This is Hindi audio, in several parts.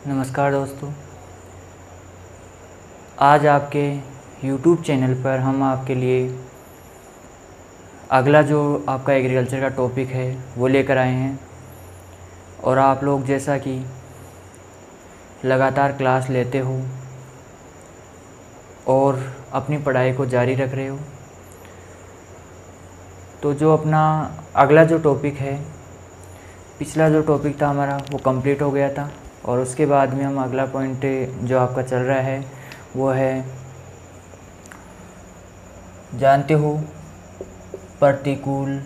नमस्कार दोस्तों, आज आपके YouTube चैनल पर हम आपके लिए अगला जो आपका एग्रीकल्चर का टॉपिक है वो लेकर आए हैं। और आप लोग जैसा कि लगातार क्लास लेते हो और अपनी पढ़ाई को जारी रख रहे हो, तो जो अपना अगला जो टॉपिक है, पिछला जो टॉपिक था हमारा वो कंप्लीट हो गया था। और उसके बाद में हम अगला पॉइंट जो आपका चल रहा है वो है, जानते हो प्रतिकूल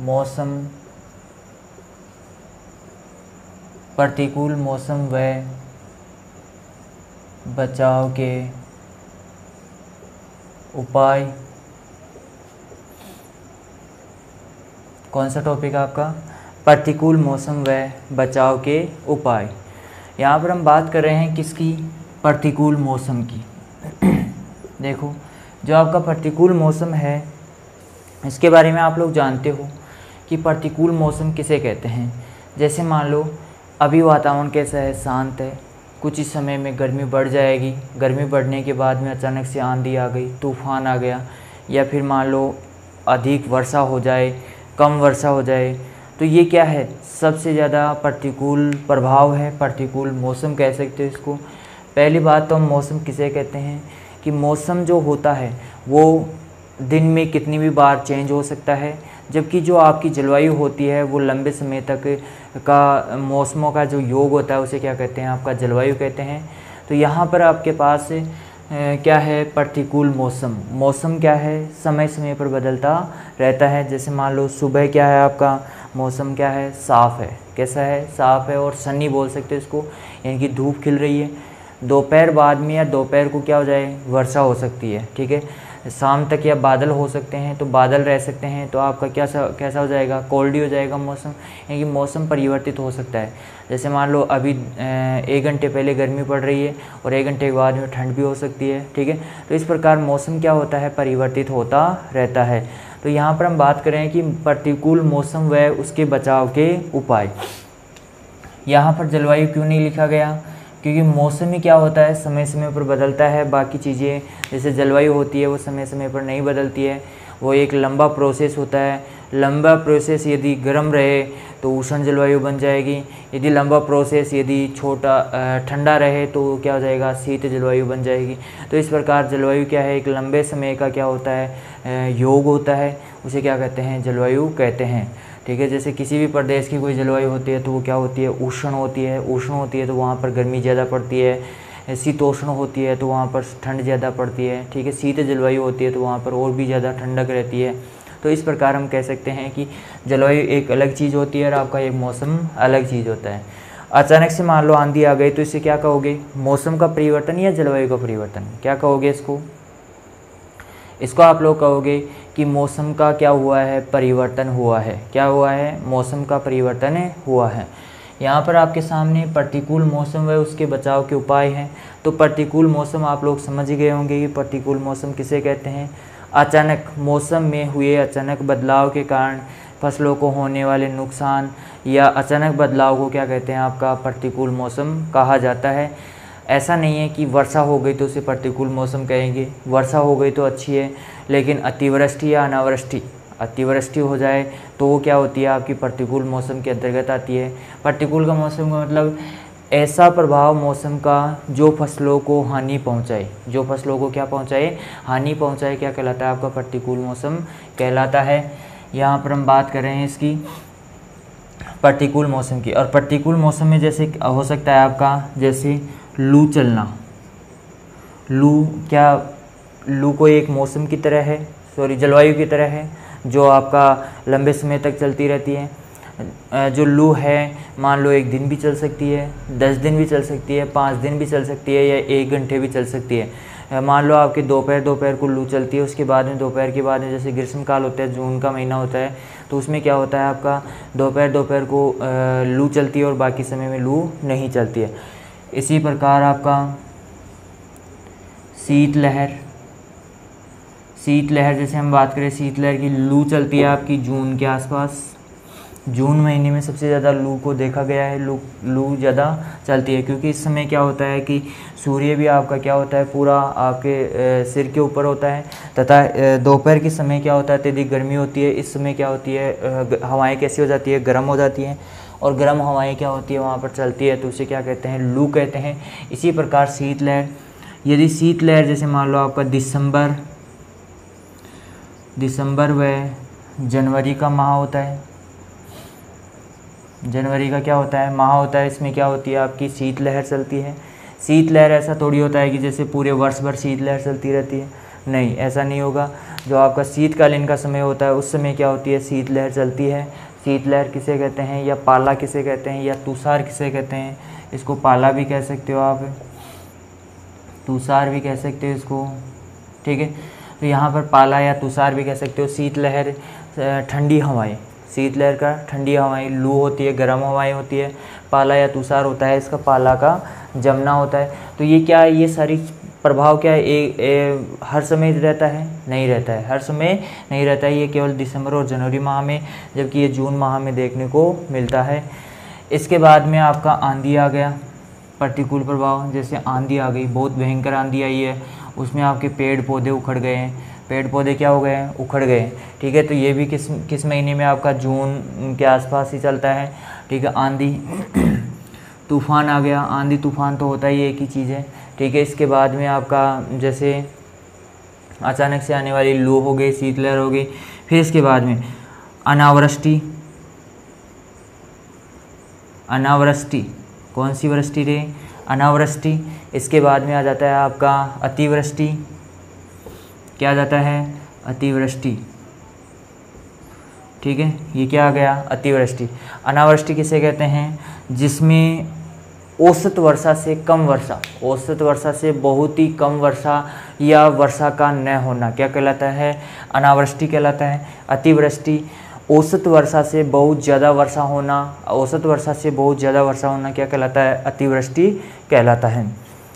मौसम व बचाव के उपाय। कौन सा टॉपिक आपका? प्रतिकूल मौसम व बचाव के उपाय। यहाँ पर हम बात कर रहे हैं किसकी? प्रतिकूल मौसम की। देखो, जो आपका प्रतिकूल मौसम है इसके बारे में आप लोग जानते हो कि प्रतिकूल मौसम किसे कहते हैं। जैसे मान लो अभी वातावरण कैसा है, शांत है, कुछ ही समय में गर्मी बढ़ जाएगी, गर्मी बढ़ने के बाद में अचानक से आंधी आ गई, तूफान आ गया, या फिर मान लो अधिक वर्षा हो जाए, कम वर्षा हो जाए, तो ये क्या है? सबसे ज़्यादा प्रतिकूल प्रभाव है, प्रतिकूल मौसम कह सकते हो इसको। पहली बात तो हम मौसम किसे कहते हैं कि मौसम जो होता है वो दिन में कितनी भी बार चेंज हो सकता है, जबकि जो आपकी जलवायु होती है वो लंबे समय तक का मौसमों का जो योग होता है उसे क्या कहते हैं? आपका जलवायु कहते हैं। तो यहाँ पर आपके पास क्या है? प्रतिकूल मौसम क्या है? समय समय पर बदलता रहता है। जैसे मान लो सुबह क्या है आपका मौसम, क्या है? साफ़ है। कैसा है? साफ़ है और सनी बोल सकते हैं इसको, यानी कि धूप खिल रही है। दोपहर बाद में या दोपहर को क्या हो जाए? वर्षा हो सकती है, ठीक है। शाम तक या बादल हो सकते हैं, तो बादल रह सकते हैं, तो आपका कैसा हो जाएगा? कोल्ड ही हो जाएगा मौसम, यानी कि मौसम परिवर्तित हो सकता है। जैसे मान लो अभी 1 घंटे पहले गर्मी पड़ रही है और 1 घंटे के बाद में ठंड भी हो सकती है, ठीक है। तो इस प्रकार मौसम क्या होता है? परिवर्तित होता रहता है। तो यहाँ पर हम बात करें कि प्रतिकूल मौसम व उसके बचाव के उपाय। यहाँ पर जलवायु क्यों नहीं लिखा गया? क्योंकि मौसम ही क्या होता है? समय समय पर बदलता है। बाकी चीज़ें जैसे जलवायु होती है वो समय समय पर नहीं बदलती है, वो एक लंबा प्रोसेस होता है। लंबा प्रोसेस यदि गर्म रहे तो उष्ण जलवायु बन जाएगी, यदि लंबा प्रोसेस यदि ठंडा रहे तो क्या हो जाएगा? शीत जलवायु बन जाएगी। तो इस प्रकार जलवायु क्या है? एक लंबे समय का क्या होता है? योग होता है, उसे क्या कहते हैं? जलवायु कहते हैं, ठीक है। जैसे किसी भी प्रदेश की कोई जलवायु होती है तो वो क्या होती है? उष्ण होती है। उष्ण होती है तो वहाँ पर गर्मी ज़्यादा पड़ती है। शीतोष्ण होती है तो वहाँ पर ठंड ज़्यादा पड़ती है, ठीक है। शीत जलवायु होती है तो वहाँ पर और भी ज़्यादा ठंडक रहती है। तो इस प्रकार हम कह सकते हैं कि जलवायु एक अलग चीज़ होती है और आपका एक मौसम अलग चीज़ होता है। अचानक से मान लो आंधी आ गई तो इसे क्या कहोगे? मौसम का परिवर्तन या जलवायु का परिवर्तन? क्या कहोगे इसको? इसको आप लोग कहोगे कि मौसम का क्या हुआ है? परिवर्तन हुआ है। क्या हुआ है? मौसम का परिवर्तन हुआ है। यहाँ पर आपके सामने प्रतिकूल मौसम व उसके बचाव के उपाय हैं। तो प्रतिकूल मौसम आप लोग समझ गए होंगे कि प्रतिकूल मौसम किसे कहते हैं। अचानक मौसम में हुए अचानक बदलाव के कारण फसलों को होने वाले नुकसान या अचानक बदलाव को क्या कहते हैं? आपका प्रतिकूल मौसम कहा जाता है। ऐसा नहीं है कि वर्षा हो गई तो उसे प्रतिकूल मौसम कहेंगे, वर्षा हो गई तो अच्छी है, लेकिन अतिवृष्टि या अतिवृष्टि हो जाए तो वो क्या होती है? आपकी प्रतिकूल मौसम के अंतर्गत आती है। प्रतिकूल का मौसम का मतलब ऐसा प्रभाव मौसम का जो फसलों को हानि पहुंचाए, जो फसलों को क्या पहुंचाए? हानि पहुंचाए, क्या कहलाता है? आपका प्रतिकूल मौसम कहलाता है। यहाँ पर हम बात कर रहे हैं इसकी प्रतिकूल मौसम की। और प्रतिकूल मौसम में जैसे हो सकता है आपका, जैसे लू चलना। लू को एक मौसम की तरह है, जलवायु की तरह है, जो आपका लंबे समय तक चलती रहती है। जो लू है मान लो 1 दिन भी चल सकती है, 10 दिन भी चल सकती है, 5 दिन भी चल सकती है, या 1 घंटे भी चल सकती है। मान लो आपकी दोपहर को लू चलती है, उसके बाद में दोपहर के बाद में जैसे ग्रीष्म काल होता है, जून का महीना होता है, तो उसमें क्या होता है? आपका दोपहर को लू चलती है और बाकी समय में लू नहीं चलती है। इसी प्रकार आपका शीतलहर, जैसे हम बात करें शीतलहर की, लू चलती है आपकी जून के आसपास, जून महीने में सबसे ज़्यादा लू को देखा गया है, लू ज़्यादा चलती है, क्योंकि इस समय क्या होता है कि सूर्य भी आपका क्या होता है पूरा आपके सिर के ऊपर होता है, तथा दोपहर के समय क्या होता है अत्यधिक गर्मी होती है। इस समय क्या होती है हवाएं कैसी हो जाती है, गर्म हो जाती हैं, और गर्म हवाएं क्या होती है वहाँ पर चलती है, तो उसे क्या कहते हैं, लू कहते हैं। इसी प्रकार शीतलहर, यदि शीतलहर जैसे मान लो आपका दिसंबर व जनवरी का माह होता है, जनवरी का क्या होता है माह होता है, इसमें क्या होती है आपकी शीतलहर चलती है। शीतलहर ऐसा थोड़ी होता है कि जैसे पूरे वर्ष भर शीतलहर चलती रहती है, नहीं, ऐसा नहीं होगा। जो आपका शीतकालीन का समय होता है उस समय क्या होती है, शीतलहर चलती है। शीतलहर किसे कहते हैं, या पाला किसे कहते हैं, या तुषार किसे कहते हैं, इसको पाला भी कह सकते हो आप, तुषार भी कह सकते हो इसको, ठीक है। तो यहाँ पर पाला या तुषार भी कह सकते हो। शीतलहर ठंडी हवाएं, शीतलहर का ठंडी हवाएं, लू होती है, गर्म हवाएं होती है। पाला या तुषार होता है, इसका पाला का जमना होता है। तो ये क्या है, ये सारी प्रभाव क्या है, हर समय रहता है, नहीं रहता है, हर समय नहीं रहता है। ये केवल दिसंबर और जनवरी माह में, जबकि ये जून माह में देखने को मिलता है। इसके बाद में आपका आंधी आ गया, प्रतिकूल प्रभाव, जैसे आंधी आ गई, बहुत भयंकर आंधी आई है, उसमें आपके पेड़ पौधे उखड़ गए हैं, पेड़ पौधे क्या हो गए हैं, उखड़ गए, ठीक है। तो ये भी किस महीने में आपका जून के आसपास ही चलता है, ठीक है। आंधी तूफान आ गया, आंधी तूफान तो होता ही एक ही चीज़ है, ठीक है। इसके बाद में आपका जैसे अचानक से आने वाली लू हो गई, शीतलहर हो गई। फिर इसके बाद में अनावृष्टि, कौन सी वृष्टि रे, अनावृष्टि। इसके बाद में आ जाता है आपका अतिवृष्टि, क्या आ जाता है, अतिवृष्टि, ठीक है। ये क्या आ गया, अतिवृष्टि। अनावृष्टि किसे कहते हैं, जिसमें औसत वर्षा से कम वर्षा, औसत वर्षा से बहुत ही कम वर्षा या वर्षा का न होना क्या कहलाता है, अनावृष्टि कहलाता है। अतिवृष्टि औसत वर्षा से बहुत ज़्यादा वर्षा होना, औसत वर्षा से बहुत ज़्यादा वर्षा होना क्या कहलाता है, अतिवृष्टि कहलाता है।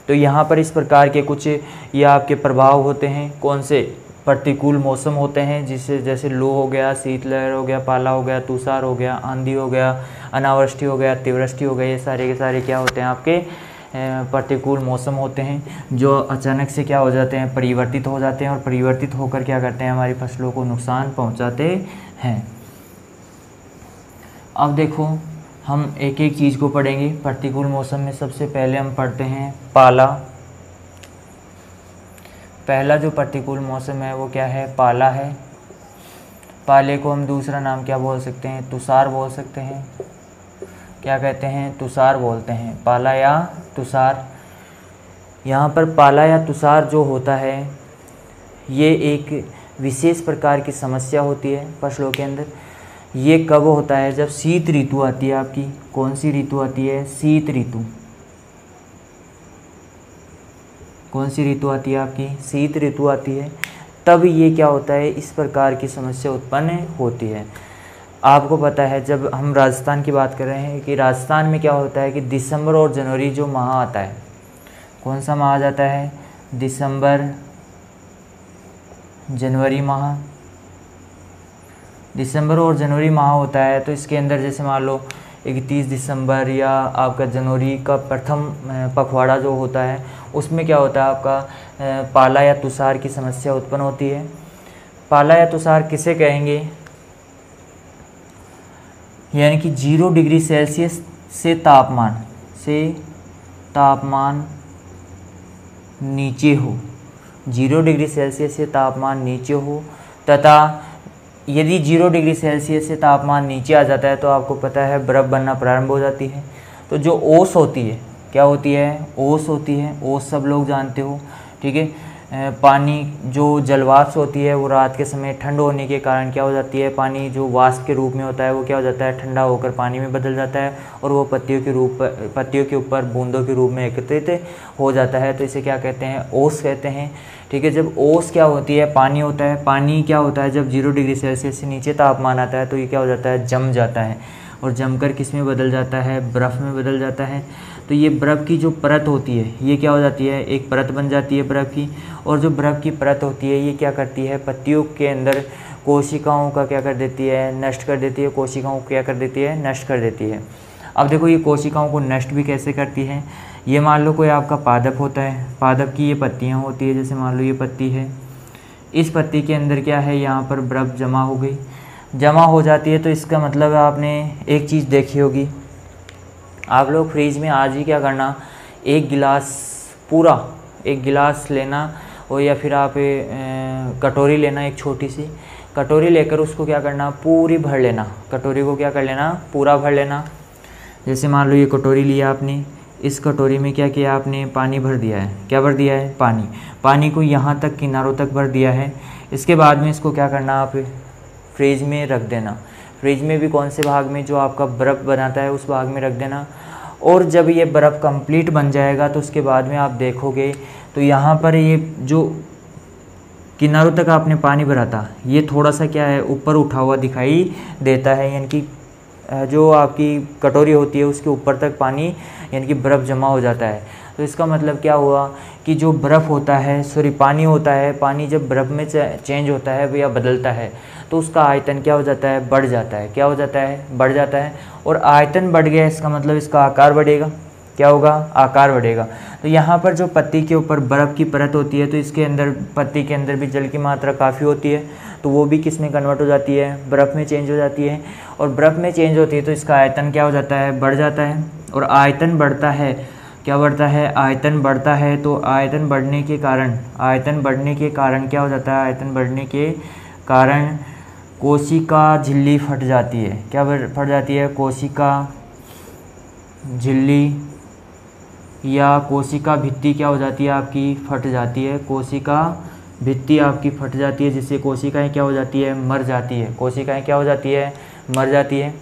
तो यहाँ पर इस प्रकार के कुछ ये आपके प्रभाव होते हैं, कौन से, प्रतिकूल मौसम होते हैं, जिससे जैसे लू हो गया, शीतलहर हो गया, पाला हो गया, तुषार हो गया, आंधी हो गया, अनावृष्टि हो गया, अतिवृष्टि हो गया। ये सारे के सारे क्या होते हैं आपके प्रतिकूल मौसम होते हैं, जो अचानक से क्या हो जाते हैं, परिवर्तित हो जाते हैं, और परिवर्तित होकर क्या करते हैं, हमारी फसलों को नुकसान पहुँचाते हैं। अब देखो हम एक एक चीज़ को पढ़ेंगे। प्रतिकूल मौसम में सबसे पहले हम पढ़ते हैं पाला। पहला जो प्रतिकूल मौसम है वो क्या है, पाला है। पाले को हम दूसरा नाम क्या बोल सकते हैं, तुषार बोल सकते हैं। क्या कहते हैं, तुषार बोलते हैं, पाला या तुषार। यहाँ पर पाला या तुषार जो होता है ये एक विशेष प्रकार की समस्या होती है फसलों के अंदर। ये कब होता है, जब शीत ऋतु आती है आपकी। कौन सी ऋतु आती है, शीत ऋतु। कौन सी ऋतु आती है आपकी, शीत ऋतु आती है, तब ये क्या होता है, इस प्रकार की समस्या उत्पन्न होती है। आपको पता है जब हम राजस्थान की बात कर रहे हैं कि राजस्थान में क्या होता है कि दिसंबर और जनवरी जो माह आता है, कौन सा माह आ जाता है, दिसंबर जनवरी माह। दिसंबर और जनवरी माह होता है, तो इसके अंदर जैसे मान लो 31 दिसंबर या आपका जनवरी का प्रथम पखवाड़ा जो होता है, उसमें क्या होता है आपका पाला या तुषार की समस्या उत्पन्न होती है। पाला या तुषार किसे कहेंगे, यानी कि 0 डिग्री सेल्सियस से तापमान नीचे हो, 0 डिग्री सेल्सियस से तापमान नीचे हो, तथा यदि 0 डिग्री सेल्सियस से तापमान नीचे आ जाता है तो आपको पता है बर्फ़ बनना प्रारंभ हो जाती है। तो जो ओस होती है, क्या होती है, ओस होती है, ओस सब लोग जानते हो, ठीक है। पानी जो जलवाष्प होती है वो रात के समय ठंड होने के कारण क्या हो जाती है, पानी जो वाष्प के रूप में होता है वो क्या हो जाता है, ठंडा होकर पानी में बदल जाता है, और वो पत्तियों के ऊपर बूंदों के रूप में एकत्रित हो जाता है। तो इसे क्या कहते हैं, ओस कहते हैं, ठीक है। जब ओस क्या होती है, पानी होता है, पानी क्या होता है, जब 0 डिग्री सेल्सियस से नीचे तापमान आता है तो ये क्या हो जाता है, जम जाता है, और जमकर किस में बदल जाता है, बर्फ़ में बदल जाता है। तो ये बर्फ़ की जो परत होती है ये क्या हो जाती है, एक परत बन जाती है बर्फ़ की, और जो बर्फ़ की परत होती है ये क्या करती है, पत्तियों के अंदर कोशिकाओं का क्या कर देती है, नष्ट कर देती है। कोशिकाओं को क्या कर देती है, नष्ट कर देती है। अब देखो ये कोशिकाओं को नष्ट भी कैसे करती है। ये मान लो कोई आपका पादप होता है, पादप की ये पत्तियाँ होती है, जैसे मान लो ये पत्ती है, इस पत्ती के अंदर क्या है, यहाँ पर बर्फ़ जमा हो गई, जमा हो जाती है। तो इसका मतलब आपने एक चीज़ देखी होगी, आप लोग फ्रिज में आज ही क्या करना, एक गिलास पूरा एक गिलास लेना, और या फिर आप कटोरी लेना, एक छोटी सी कटोरी लेकर उसको क्या करना, पूरी भर लेना। कटोरी को क्या कर लेना, पूरा भर लेना। जैसे मान लो ये कटोरी लिया आपने, इस कटोरी में क्या किया आपने, पानी भर दिया है। क्या भर दिया है, पानी। पानी को यहाँ तक किनारों तक भर दिया है। इसके बाद में इसको क्या करना, आप फ्रिज में रख देना। फ्रिज में भी कौन से भाग में, जो आपका बर्फ़ बनाता है उस भाग में रख देना। और जब ये बर्फ़ कंप्लीट बन जाएगा तो उसके बाद में आप देखोगे तो यहाँ पर ये जो किनारों तक आपने पानी भरा था, ये थोड़ा सा क्या है, ऊपर उठा हुआ दिखाई देता है। यानी कि जो आपकी कटोरी होती है उसके ऊपर तक पानी यानी कि बर्फ़ जमा हो जाता है। तो इसका मतलब क्या हुआ कि जो बर्फ़ होता है, सॉरी पानी होता है, पानी जब बर्फ़ में चेंज होता है या बदलता है तो उसका आयतन क्या हो जाता है, बढ़ जाता है। क्या हो जाता है, बढ़ जाता है। और आयतन बढ़ गया, इसका मतलब इसका आकार बढ़ेगा। क्या होगा, आकार बढ़ेगा। तो यहाँ पर जो पत्ती के ऊपर बर्फ़ की परत होती है, तो इसके अंदर, पत्ती के अंदर भी जल की मात्रा काफ़ी होती है, तो वो भी किस में कन्वर्ट हो जाती है, बर्फ़ में चेंज हो जाती है। और बर्फ़ में चेंज होती है तो इसका आयतन क्या हो जाता है, बढ़ जाता है। और आयतन बढ़ता है, क्या बढ़ता है, आयतन बढ़ता है। तो आयतन बढ़ने के कारण, आयतन बढ़ने के कारण क्या हो जाता है, आयतन बढ़ने के कारण कोशिका झिल्ली फट जाती है। क्या फट जाती है, कोशिका झिल्ली या कोशिका भित्ति क्या हो जाती है आपकी, फट जाती है। कोशिका भित्ति आपकी फट जाती है, जिससे कोशिकाएं क्या हो जाती है, मर जाती है। कोशिकाएं क्या हो जाती है, मर जाती है।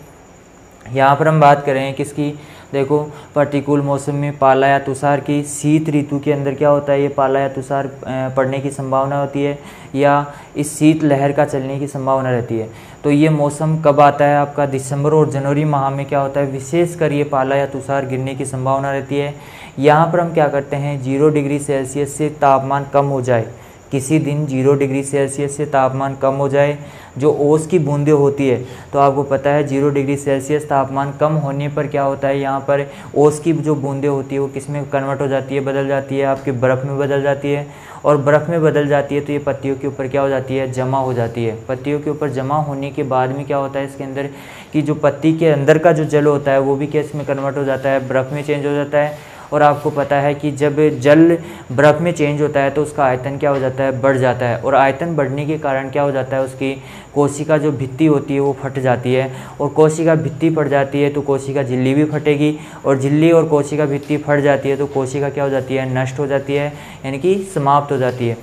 यहाँ पर हम बात करें किसकी, देखो प्रतिकूल मौसम में पाला या तुषार की, शीत ऋतु के अंदर क्या होता है, ये पाला या तुषार पड़ने की संभावना होती है, या इस शीत लहर का चलने की संभावना रहती है। तो ये मौसम कब आता है आपका, दिसंबर और जनवरी माह में क्या होता है, विशेषकर ये पाला या तुषार गिरने की संभावना रहती है। यहाँ पर हम क्या करते हैं, 0 डिग्री सेल्सियस से तापमान कम हो जाए, किसी दिन 0 डिग्री सेल्सियस से तापमान कम हो जाए, जो ओस की बूंदें होती है, तो आपको पता है 0 डिग्री सेल्सियस तापमान कम होने पर क्या होता है, यहाँ पर ओस की जो बूंदें होती है वो किस में कन्वर्ट हो जाती है, बदल जाती है, आपके बर्फ़ में बदल जाती है। और बर्फ़ में बदल जाती है तो ये पत्तियों के ऊपर क्या हो जाती है, जमा हो जाती है। पत्तियों के ऊपर जमा होने के बाद में क्या होता है, इसके अंदर कि जो पत्ती के अंदर का जो जल होता है वो भी किस में कन्वर्ट हो जाता है, बर्फ़ में चेंज हो जाता है। और आपको पता है कि जब जल बर्फ़ में चेंज होता है तो उसका आयतन क्या हो जाता है, बढ़ जाता है। और आयतन बढ़ने के कारण क्या हो जाता है, उसकी कोशिका जो भित्ति होती है वो फट जाती है। और कोशिका भित्ति फट जाती है तो कोशिका झिल्ली भी फटेगी, और झिल्ली और कोशिका भित्ति फट जाती है तो कोशिका क्या हो जाती है, नष्ट हो जाती है, यानी कि समाप्त हो जाती है।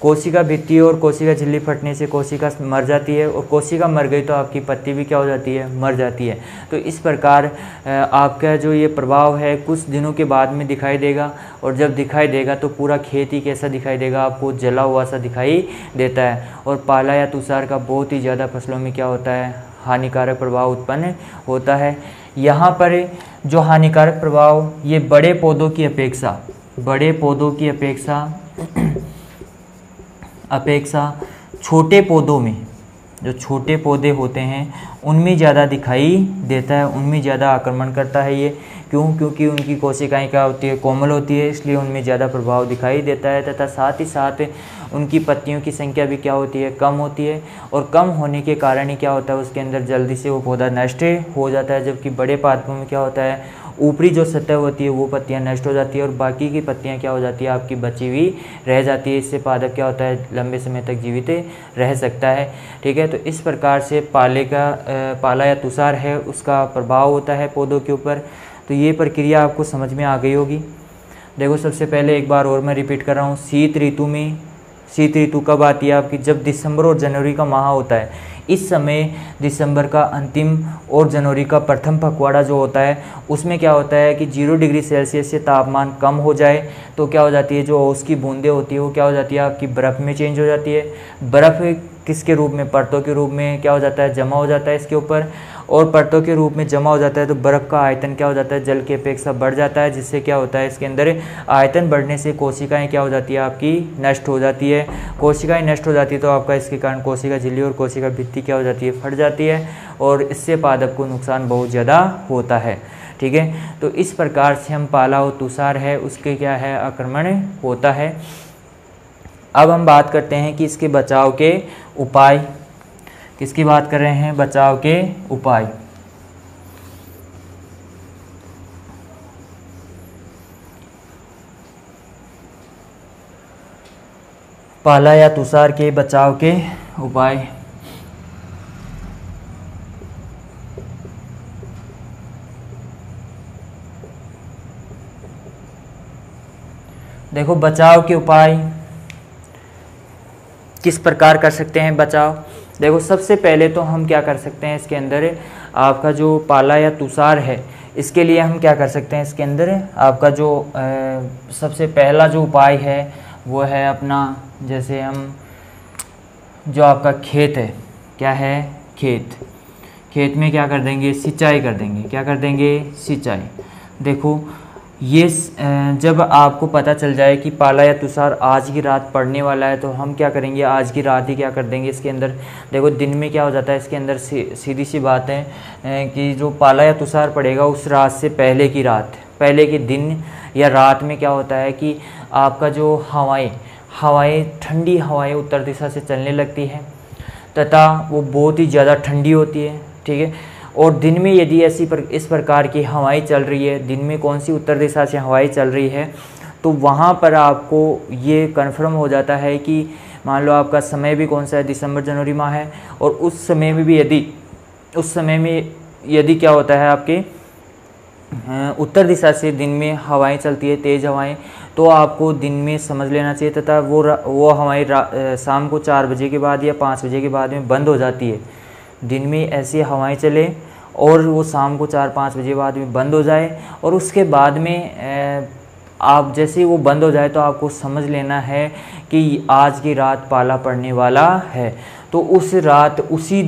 कोशिका भित्ति और कोशिका झिल्ली फटने से कोशिका मर जाती है, और कोशिका मर गई तो आपकी पत्ती भी क्या हो जाती है, मर जाती है। तो इस प्रकार आपका जो ये प्रभाव है कुछ दिनों के बाद में दिखाई देगा, और जब दिखाई देगा तो पूरा खेत ही कैसा दिखाई देगा, आपको जला हुआ सा दिखाई देता है। और पाला या तुषार का बहुत ही ज़्यादा फसलों में क्या होता है, हानिकारक प्रभाव उत्पन्न होता है। यहाँ पर जो हानिकारक प्रभाव, ये बड़े पौधों की अपेक्षा छोटे पौधों में, जो छोटे पौधे होते हैं उनमें ज़्यादा दिखाई देता है, उनमें ज़्यादा आक्रमण करता है ये। क्यों, क्योंकि उनकी कोशिकाएं क्या होती है, कोमल होती है, इसलिए उनमें ज़्यादा प्रभाव दिखाई देता है। तथा साथ ही साथ उनकी पत्तियों की संख्या भी क्या होती है, कम होती है। और कम होने के कारण ही क्या होता है, उसके अंदर जल्दी से वो पौधा नष्ट हो जाता है। जबकि बड़े पादपों में क्या होता है, ऊपरी जो सतह होती है वो पत्तियां नष्ट हो जाती है, और बाकी की पत्तियां क्या हो जाती है, आपकी बची हुई रह जाती है। इससे पादप क्या होता है, लंबे समय तक जीवित रह सकता है। ठीक है, तो इस प्रकार से पाला या तुषार है उसका प्रभाव होता है पौधों के ऊपर। तो ये प्रक्रिया आपको समझ में आ गई होगी। देखो सबसे पहले एक बार और मैं रिपीट कर रहा हूँ, शीत ऋतु कब आती है आपकी, जब दिसंबर और जनवरी का माह होता है। इस समय दिसंबर का अंतिम और जनवरी का प्रथम पखवाड़ा जो होता है उसमें क्या होता है कि 0 डिग्री सेल्सियस से तापमान कम हो जाए तो क्या हो जाती है, जो ओस की बूंदें होती है वो क्या हो जाती है, आपकी बर्फ़ में चेंज हो जाती है। बर्फ़ किसके रूप में, परतों के रूप में क्या हो जाता है, जमा हो जाता है इसके ऊपर, और परतों के रूप में जमा हो जाता है तो बर्फ़ का आयतन क्या हो जाता है, जल की अपेक्षा बढ़ जाता है, जिससे क्या होता है इसके अंदर आयतन बढ़ने से कोशिकाएं क्या हो जाती है आपकी, नष्ट हो जाती है। कोशिकाएं नष्ट हो जाती है तो आपका इसके कारण कोशिका झिल्ली और कोशिका भित्ति क्या हो जाती है, फट जाती है, और इससे पादप को नुकसान बहुत ज़्यादा होता है। ठीक है, तो इस प्रकार से हम पाला और तुषार है उसके क्या है, आक्रमण होता है। अब हम बात करते हैं कि इसके बचाव के उपाय, किसकी बात कर रहे हैं, बचाव के उपाय। पाला या तुषार के बचाव के उपाय। देखो बचाव के उपाय किस प्रकार कर सकते हैं बचाव। देखो सबसे पहले तो हम क्या कर सकते हैं इसके अंदर, आपका जो पाला या तुषार है इसके लिए हम क्या कर सकते हैं, इसके अंदर आपका जो सबसे पहला जो उपाय है वो है अपना, जैसे हम जो आपका खेत है, क्या है, खेत में क्या कर देंगे, सिंचाई कर देंगे, क्या कर देंगे, सिंचाई। देखो ये जब आपको पता चल जाए कि पाला या तुषार आज की रात पड़ने वाला है तो हम क्या करेंगे, आज की रात ही क्या कर देंगे इसके अंदर। देखो दिन में क्या हो जाता है इसके अंदर, सीधी सी बात है कि जो पाला या तुषार पड़ेगा उस रात से पहले की रात, पहले के दिन या रात में क्या होता है कि आपका जो हवाएं ठंडी हवाएं उत्तर दिशा से चलने लगती है तथा वो बहुत ही ज़्यादा ठंडी होती है। ठीक है, और दिन में यदि इस प्रकार की हवाएं चल रही है, दिन में कौन सी उत्तर दिशा से हवाएं चल रही है, तो वहाँ पर आपको ये कन्फर्म हो जाता है कि मान लो आपका समय भी कौन सा है, दिसंबर जनवरी माह है, और उस समय में भी यदि क्या होता है आपके उत्तर दिशा से दिन में हवाएं चलती है, तेज़ हवाएं, तो आपको दिन में समझ लेना चाहिए तथा वो हवाएं शाम को 4 बजे के बाद या 5 बजे के बाद में बंद हो जाती है। दिन में ऐसी हवाएं चले और वो शाम को 4-5 बजे बाद में बंद हो जाए, और उसके बाद में आप जैसे ही वो बंद हो जाए तो आपको समझ लेना है कि आज की रात पाला पड़ने वाला है। तो उस रात उसी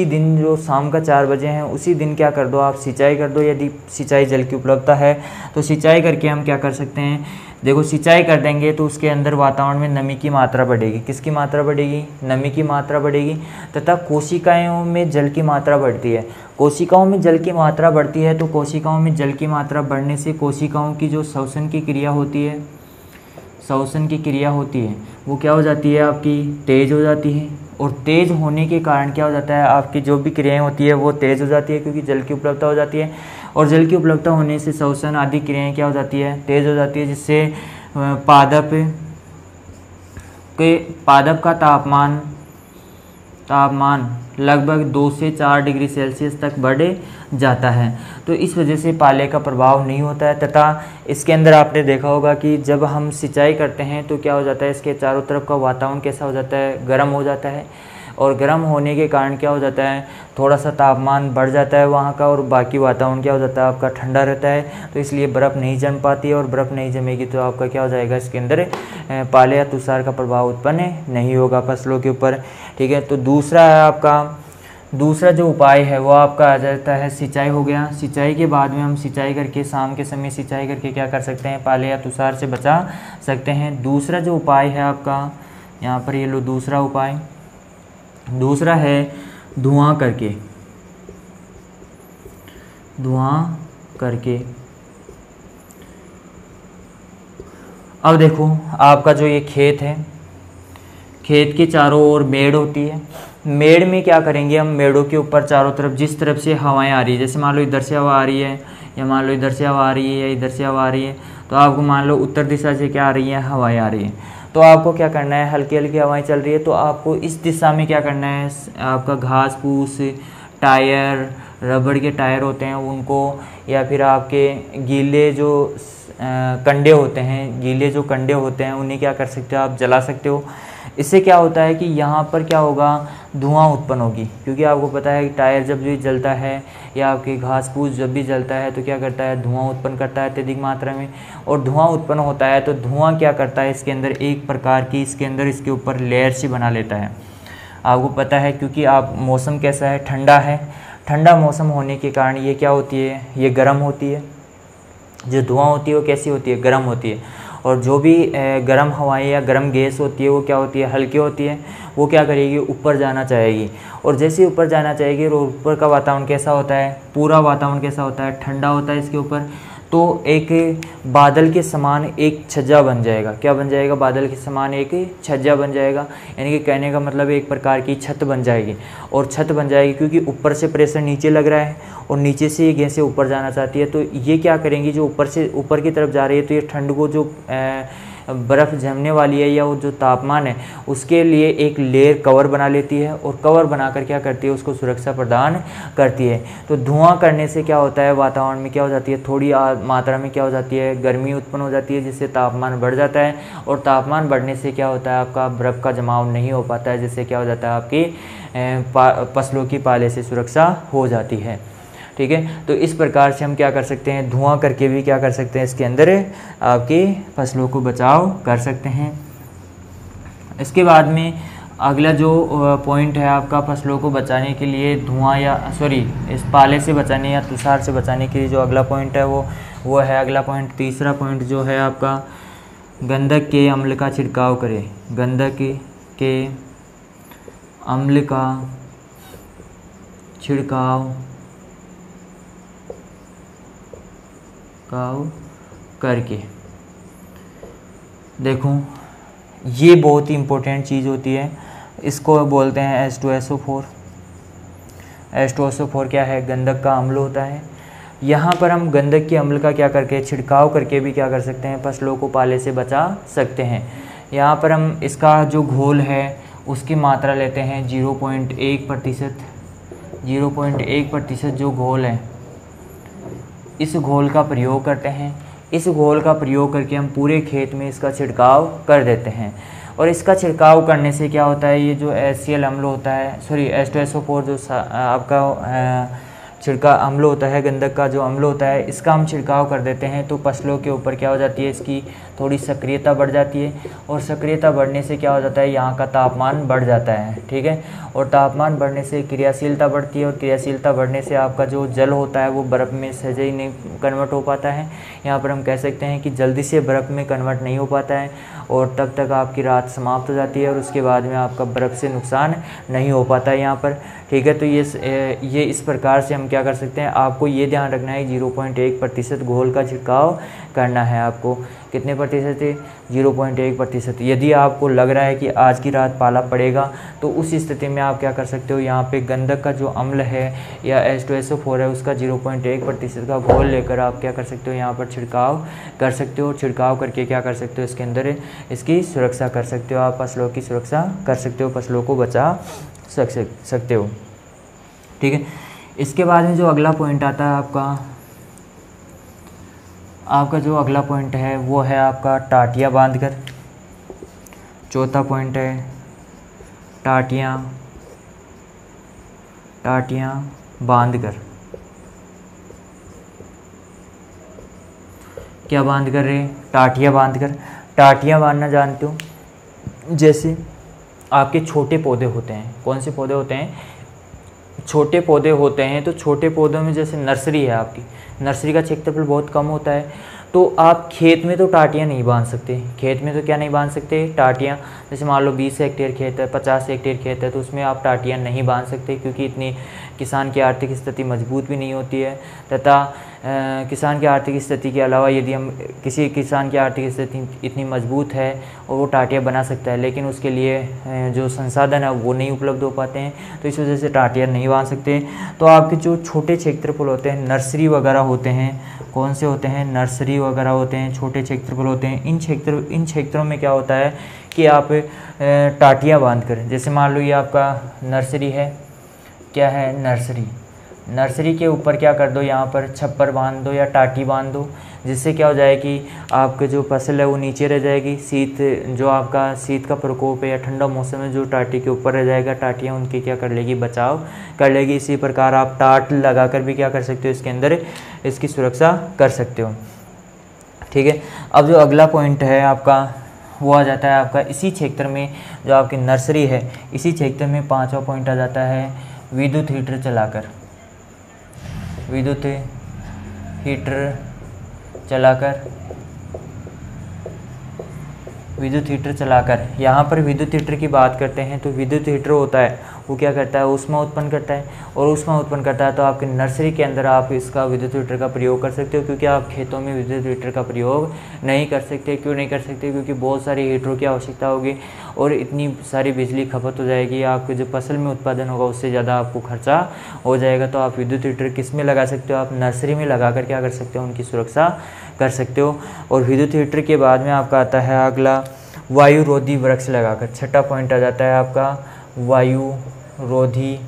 दिन जो शाम का 4 बजे हैं उसी दिन क्या कर दो, आप सिंचाई कर दो। यदि सिंचाई जल की उपलब्धता है तो सिंचाई करके हम क्या कर सकते हैं, देखो सिंचाई कर देंगे तो उसके अंदर वातावरण में नमी की मात्रा बढ़ेगी। किसकी मात्रा बढ़ेगी, नमी की मात्रा बढ़ेगी, तथा कोशिकाओं में जल की मात्रा बढ़ती है। कोशिकाओं में जल की मात्रा बढ़ती है तो कोशिकाओं में जल की मात्रा बढ़ने से कोशिकाओं की जो श्वसन की क्रिया होती है वो क्या हो जाती है, आपकी तेज़ हो जाती है। और तेज़ होने के कारण क्या हो जाता है, आपकी जो भी क्रियाएं होती है वो तेज़ हो जाती है, क्योंकि जल की उपलब्धता हो जाती है, और जल की उपलब्धता होने से श्वसन आदि क्रियाएं क्या हो जाती है, तेज़ हो जाती है, जिससे पादप का तापमान लगभग 2 से 4 डिग्री सेल्सियस तक बढ़ जाता है। तो इस वजह से पाले का प्रभाव नहीं होता है, तथा इसके अंदर आपने देखा होगा कि जब हम सिंचाई करते हैं तो क्या हो जाता है, इसके चारों तरफ का वातावरण कैसा हो जाता है, गर्म हो जाता है, और गर्म होने के कारण क्या हो जाता है, थोड़ा सा तापमान बढ़ जाता है वहाँ का, और बाकी वातावरण क्या हो जाता है, आपका ठंडा रहता है। तो इसलिए बर्फ़ नहीं जम पाती है, और बर्फ़ नहीं जमेगी तो आपका क्या हो जाएगा, इसके अंदर पाले या तुषार का प्रभाव उत्पन्न नहीं होगा फसलों के ऊपर। ठीक है, तो दूसरा जो उपाय है वो आपका आ जाता है सिंचाई हो गया। सिंचाई के बाद में हम सिंचाई करके, शाम के समय सिंचाई करके क्या कर सकते हैं, पाले या तुषार से बचा सकते हैं। दूसरा जो उपाय है आपका, यहाँ पर ये लो दूसरा उपाय, दूसरा है धुआं करके। अब देखो आपका जो ये खेत है, खेत के चारों ओर मेड़ होती है। मेड़ में क्या करेंगे हम, मेड़ों के ऊपर चारों तरफ जिस तरफ से हवाएं आ रही है, जैसे मान लो इधर से हवा आ रही है, या मान लो इधर से हवा आ रही है, या इधर से हवा आ रही है, तो आपको मान लो उत्तर दिशा से क्या आ रही है, हवाएं आ रही है, तो आपको क्या करना है, हल्की हल्की हवाएं चल रही है तो आपको इस दिशा में क्या करना है, आपका घास फूस, टायर, रबड़ के टायर होते हैं उनको, या फिर आपके गीले जो कंडे होते हैं उन्हें क्या कर सकते हो, आप जला सकते हो। इससे क्या होता है कि यहाँ पर क्या होगा, धुआं उत्पन्न होगी, क्योंकि आपको पता है कि टायर जब भी जलता है या आपके घास फूस जब भी जलता है तो क्या करता है, धुआं उत्पन्न करता है अत्यधिक मात्रा में। और धुआं उत्पन्न होता है तो धुआं क्या करता है, इसके अंदर एक प्रकार की इसके ऊपर लेयर सी बना लेता है। आपको पता है, क्योंकि आप मौसम कैसा है, ठंडा है। ठंडा मौसम होने के कारण ये क्या होती है, ये गर्म होती है। जो धुआं होती है वो कैसी होती है, गर्म होती है। और जो भी गर्म हवाएं या गर्म गैस होती है वो क्या होती है, हल्की होती है। वो क्या करेगी, ऊपर जाना चाहेगी। और जैसे ही ऊपर जाना चाहेगी, और ऊपर का वातावरण कैसा होता है, पूरा वातावरण कैसा होता है, ठंडा होता है इसके ऊपर। तो एक बादल के समान एक छज्जा बन जाएगा। क्या बन जाएगा, बादल के समान एक छज्जा बन जाएगा। यानी कि कहने का मतलब एक प्रकार की छत बन जाएगी। और छत बन जाएगी क्योंकि ऊपर से प्रेशर नीचे लग रहा है और नीचे से ये गैसें ऊपर जाना चाहती है। तो ये क्या करेंगी, जो ऊपर से ऊपर की तरफ जा रही है, तो ये ठंड को, जो बर्फ़ जमने वाली है या वो जो तापमान है, उसके लिए एक लेयर कवर बना लेती है। और कवर बनाकर क्या करती है, उसको सुरक्षा प्रदान करती है। तो धुआं करने से क्या होता है, वातावरण में क्या हो जाती है, थोड़ी मात्रा में क्या हो जाती है, गर्मी उत्पन्न हो जाती है, जिससे तापमान बढ़ जाता है। और तापमान बढ़ने से क्या होता है, आपका बर्फ़ का जमाव नहीं हो पाता है, जिससे क्या हो जाता है, आपकी फसलों की पाले से सुरक्षा हो जाती है। ठीक है, तो इस प्रकार से हम क्या कर सकते हैं, धुआं करके भी क्या कर सकते हैं, इसके अंदर आपकी फसलों को बचाव कर सकते हैं। इसके बाद में अगला जो पॉइंट है आपका, फसलों को बचाने के लिए धुआं या इस पाले से बचाने या तुषार से बचाने के लिए जो अगला पॉइंट है वो है अगला पॉइंट, तीसरा पॉइंट जो है आपका, गंधक के अम्ल का छिड़काव करें। गंधक के अम्ल का छिड़काव करके। देखो, ये बहुत ही इम्पोर्टेंट चीज़ होती है। इसको बोलते हैं H2SO4। H2SO4 क्या है, गंधक का अम्ल होता है। यहाँ पर हम गंधक के अम्ल का क्या करके, छिड़काव करके भी क्या कर सकते हैं, फसलों को पाले से बचा सकते हैं। यहाँ पर हम इसका जो घोल है उसकी मात्रा लेते हैं 0.1%। 0.1% जो घोल है, इस घोल का प्रयोग करते हैं। इस घोल का प्रयोग करके हम पूरे खेत में इसका छिड़काव कर देते हैं। और इसका छिड़काव करने से क्या होता है, ये जो HCl अम्ल होता है, H2SO4 जो आपका छिड़का अम्ल होता है, गंधक का जो अम्ल होता है, इसका हम छिड़काव कर देते हैं। तो फसलों के ऊपर क्या हो जाती है, इसकी थोड़ी सक्रियता बढ़ जाती है। और सक्रियता बढ़ने से क्या हो जाता है, यहाँ का तापमान बढ़ जाता है। ठीक है, और तापमान बढ़ने से क्रियाशीलता बढ़ती है। और क्रियाशीलता बढ़ने से आपका जो जल होता है वो बर्फ़ में सहज ही नहीं कन्वर्ट हो पाता है। यहाँ पर हम कह सकते हैं कि जल्दी से बर्फ़ में कन्वर्ट नहीं हो पाता है, और तब तक आपकी रात समाप्त हो जाती है, और उसके बाद में आपका बर्फ़ से नुकसान नहीं हो पाता है यहाँ पर। ठीक है, तो ये इस प्रकार से हम क्या कर सकते हैं, आपको ये ध्यान रखना है 0.1% घोल का छिड़काव करना है आपको। कितने प्रतिशत है, 0.1%। यदि आपको लग रहा है कि आज की रात पाला पड़ेगा, तो उस स्थिति में आप क्या कर सकते हो, यहाँ पे गंधक का जो अम्ल है या H2SO4 है, उसका 0.1% का घोल लेकर आप क्या कर सकते हो, यहाँ पर छिड़काव कर सकते हो। छिड़काव करके क्या कर सकते हो, इसके अंदर इसकी सुरक्षा कर सकते हो, आप फसलों की सुरक्षा कर सकते हो, फसलों को बचा सकते हो। ठीक है, इसके बाद में जो अगला पॉइंट आता है आपका जो अगला पॉइंट है वो है आपका टाटियाँ बांधकर। चौथा पॉइंट है टाटियाँ बांधकर। क्या बांध कर रहे, टाटियाँ बांधकर। टाटियाँ बांधना जानते हो, जैसे आपके छोटे पौधे होते हैं। कौन से पौधे होते हैं, छोटे पौधे होते हैं। तो छोटे पौधों में जैसे नर्सरी है, आपकी नर्सरी का क्षेत्रफल बहुत कम होता है, तो आप खेत में तो टाटियाँ नहीं बांध सकते। खेत में तो क्या नहीं बांध सकते, टाटियाँ। जैसे मान लो 20 हेक्टेयर खेत है, 50 हेक्टेयर खेत है, तो उसमें आप टाटियाँ नहीं बांध सकते, क्योंकि इतनी किसान की आर्थिक स्थिति मजबूत भी नहीं होती है। तथा किसान की आर्थिक स्थिति के अलावा यदि हम किसी किसान की आर्थिक स्थिति इतनी मजबूत है और वो टाटियाँ बना सकता है, लेकिन उसके लिए जो संसाधन है वो नहीं उपलब्ध हो पाते हैं, तो इस वजह से टाटियाँ नहीं बांध सकते। तो आपके जो छोटे क्षेत्रफल होते हैं, नर्सरी वगैरह होते हैं, कौन से होते हैं, नर्सरी वगैरह होते हैं, छोटे क्षेत्रफल होते हैं। इन क्षेत्रों में क्या होता है कि आप टाटियाँ बांध कर, जैसे मान लो ये आपका नर्सरी है, क्या है, नर्सरी के ऊपर क्या कर दो, यहाँ पर छप्पर बांध दो या टाटी बांध दो, जिससे क्या हो जाए कि आपके जो फसल है वो नीचे रह जाएगी। जो आपका शीत का प्रकोप है या ठंडा मौसम है, जो टाटी के ऊपर रह जाएगा, टाटियाँ उनकी क्या कर लेगी, बचाव कर लेगी। इसी प्रकार आप टाट लगाकर भी क्या कर सकते हो, इसके अंदर इसकी सुरक्षा कर सकते हो। ठीक है, अब जो अगला पॉइंट है आपका वो आ जाता है आपका इसी क्षेत्र में, जो आपकी नर्सरी है इसी क्षेत्र में 5वां पॉइंट आ जाता है विद्युत हीटर चलाकर। विद्युत हीटर चलाकर, विद्युत हीटर चलाकर। यहाँ पर विद्युत हीटर की बात करते हैं तो विद्युत हीटर होता है वो क्या करता है, ऊष्मा उत्पन्न करता है, और ऊष्मा उत्पन्न करता है तो आपके नर्सरी के अंदर आप इसका विद्युत हीटर का प्रयोग कर सकते हो, क्योंकि आप खेतों में विद्युत हीटर का प्रयोग नहीं कर सकते। क्यों नहीं कर सकते? क्योंकि बहुत सारी हीटरों की आवश्यकता होगी और इतनी सारी बिजली खपत हो जाएगी, आपके जो फसल में उत्पादन होगा उससे ज़्यादा आपको खर्चा हो जाएगा। तो आप विद्युत हीटर किस में लगा सकते हो? आप नर्सरी में लगा कर क्या कर सकते हो, उनकी सुरक्षा कर सकते हो। और विद्युत हीटर के बाद में आपका आता है अगला वायुरोधी वृक्ष लगाकर। छठा पॉइंट आ जाता है आपका वायुरोधी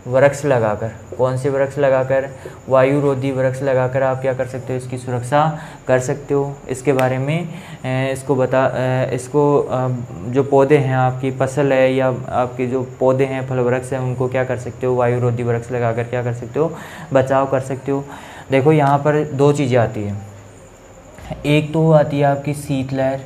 वृक्ष लगाकर। कौन से वृक्ष लगाकर? वायुरोधी वृक्ष लगाकर आप क्या कर सकते हो, इसकी सुरक्षा कर सकते हो। इसके बारे में इसको जो पौधे हैं, आपकी फसल है या आपके जो पौधे हैं, फल वृक्ष हैं, उनको क्या कर सकते हो, वायुरोधी वृक्ष लगाकर क्या कर सकते हो, बचाव कर सकते हो। देखो यहाँ पर दो चीज़ें आती हैं, एक तो आती है आपकी शीतलहर।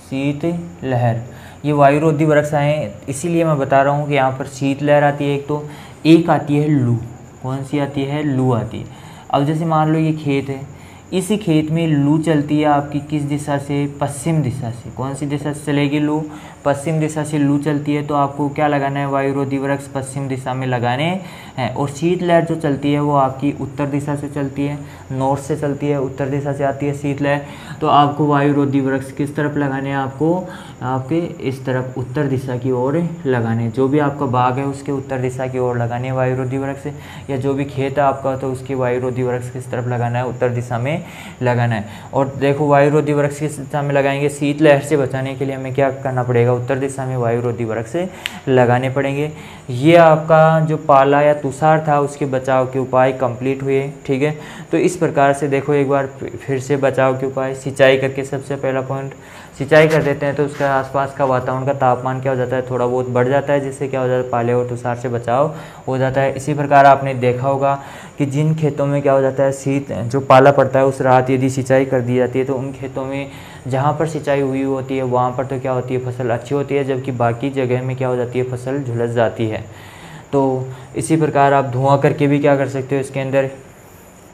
शीतलहर ये वायुरोधी वृक्ष आए, इसीलिए मैं बता रहा हूँ कि यहाँ पर शीतलहर आती है एक तो, एक आती है लू। कौन सी आती है? लू आती है। अब जैसे मान लो ये खेत है, इसी खेत में लू चलती है आपकी किस दिशा से? पश्चिम दिशा से। कौन सी दिशा से चलेगी लू? पश्चिम दिशा से लू चलती है, तो आपको क्या लगाना है, वायुरोधी वृक्ष पश्चिम दिशा में लगाने हैं। और शीतलहर जो चलती है वो आपकी उत्तर दिशा से चलती है, नॉर्थ से चलती है, उत्तर दिशा से आती है शीतलहर। तो आपको वायुरोधी वृक्ष किस तरफ लगाने हैं? आपको आपके इस तरफ उत्तर दिशा की ओर लगाने। जो भी आपका बाग है उसके उत्तर दिशा की ओर लगाने वायुरोधी वृक्ष, या जो भी खेत है आपका तो उसके वायुरोधी वृक्ष किस तरफ लगाना है? उत्तर दिशा में लगाना है। और देखो वायुरोधी वृक्ष किस दिशा में लगाएंगे? शीतलहर से बचाने के लिए हमें क्या करना पड़ेगा? उत्तर दिशा में वायुरोधी वृक्ष लगाने पड़ेंगे। ये आपका जो पाला या तुषार था उसके बचाव के उपाय कंप्लीट हुए। ठीक है, तो इस प्रकार से देखो एक बार फिर से बचाव के उपाय। सिंचाई करके सबसे पहला पॉइंट, सिंचाई कर देते हैं तो उसके आसपास का वातावरण का तापमान क्या हो जाता है, थोड़ा बहुत बढ़ जाता है, जिससे क्या हो जाता है, पाले और तुषार से बचाव हो जाता है। इसी प्रकार आपने देखा होगा कि जिन खेतों में क्या हो जाता है, शीत जो पाला पड़ता है उस रात यदि सिंचाई कर दी जाती है तो उन खेतों में जहाँ पर सिंचाई हुई होती है वहाँ पर तो क्या होती है, फसल अच्छी होती है, जबकि बाकी जगह में क्या हो जाती है, फसल झुलस जाती है। तो इसी प्रकार आप धुआं करके भी क्या कर सकते हो, इसके अंदर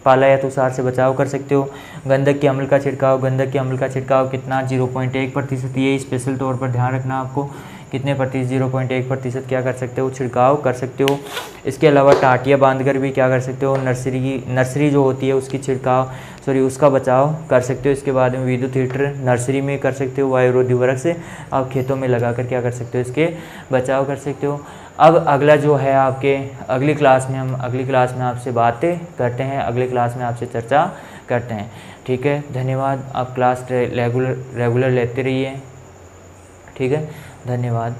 पाला या तुषार से बचाव कर सकते हो। गंधक के अम्ल का छिड़काव, गंधक के अम्ल का छिड़काव कितना? 0.1%। ये स्पेशल तौर पर ध्यान रखना आपको, कितने प्रतिशत? 0.1% क्या कर सकते हो, छिड़काव कर सकते हो। इसके अलावा टाटियाँ बांधकर भी क्या कर सकते हो, नर्सरी जो होती है उसकी उसका बचाव कर सकते हो। इसके बाद में विद्युत हीटर नर्सरी में कर सकते हो, वायुरोधी वृक्ष से आप खेतों में लगाकर क्या कर सकते हो, इसके बचाव कर सकते हो। अब अगला जो है आपके अगली क्लास में आपसे बातें करते हैं, अगली क्लास में आपसे चर्चा करते हैं। ठीक है, धन्यवाद। आप क्लास रेगुलर लेते रहिए। ठीक है, धन्यवाद।